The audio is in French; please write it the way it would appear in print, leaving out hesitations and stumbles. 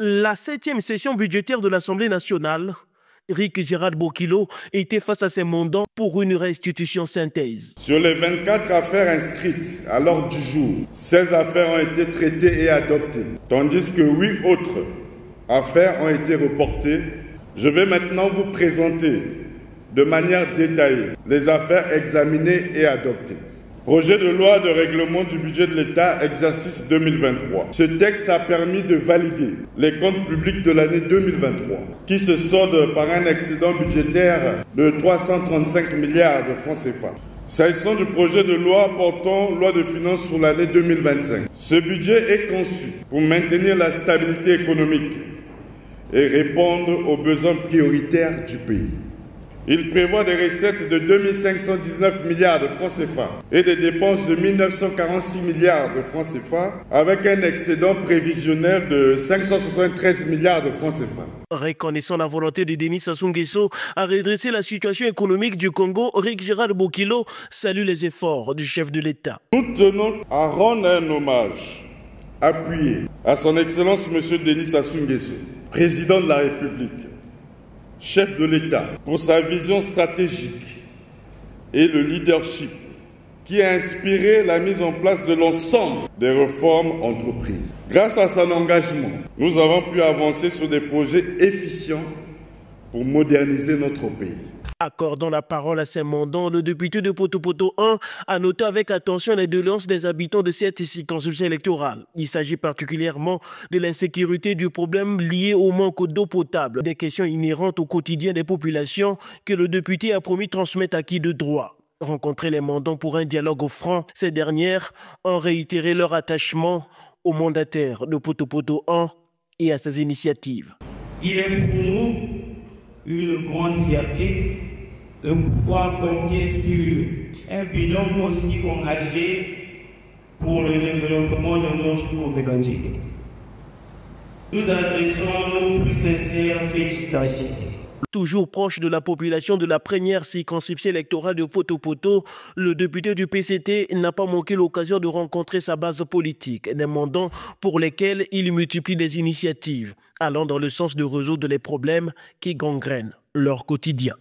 La 7e session budgétaire de l'Assemblée nationale, Rick Gérard Bokilo était face à ses mandants pour une restitution synthèse. Sur les 24 affaires inscrites à l'ordre du jour, 16 affaires ont été traitées et adoptées, tandis que 8 autres affaires ont été reportées. Je vais maintenant vous présenter de manière détaillée les affaires examinées et adoptées. Projet de loi de règlement du budget de l'État, exercice 2023. Ce texte a permis de valider les comptes publics de l'année 2023, qui se soldent par un excédent budgétaire de 335 milliards de francs CFA. S'agissant du projet de loi portant loi de finances pour l'année 2025, ce budget est conçu pour maintenir la stabilité économique et répondre aux besoins prioritaires du pays. Il prévoit des recettes de 2519 milliards de francs CFA et des dépenses de 1946 milliards de francs CFA avec un excédent prévisionnel de 573 milliards de francs CFA. Reconnaissant la volonté de Denis Sassou Nguesso à redresser la situation économique du Congo, Rick Gérard Bokilo salue les efforts du chef de l'État. Nous tenons à rendre un hommage appuyé à son Excellence M. Denis Sassou Nguesso, président de la République, chef de l'État, pour sa vision stratégique et le leadership qui a inspiré la mise en place de l'ensemble des réformes entreprises. Grâce à son engagement, nous avons pu avancer sur des projets efficients pour moderniser notre pays. Accordant la parole à ses mandants, le député de Poto-Poto 1 a noté avec attention les doléances des habitants de cette circonscription électorale. Il s'agit particulièrement de l'insécurité, du problème lié au manque d'eau potable, des questions inhérentes au quotidien des populations que le député a promis transmettre à qui de droit. Rencontrer les mandants pour un dialogue franc, ces dernières ont réitéré leur attachement au mandataire de Poto-Poto 1 et à ses initiatives. Il est pour nous une grande fierté de pouvoir compter sur un bilan aussi engagé pour le développement de notre Congo-Gandhi. Nous adressons nos plus sincères félicitations. Toujours proche de la population de la première circonscription électorale de Poto-Poto, le député du PCT n'a pas manqué l'occasion de rencontrer sa base politique, des mandants pour lesquels il multiplie des initiatives, allant dans le sens de résoudre les problèmes qui gangrènent leur quotidien.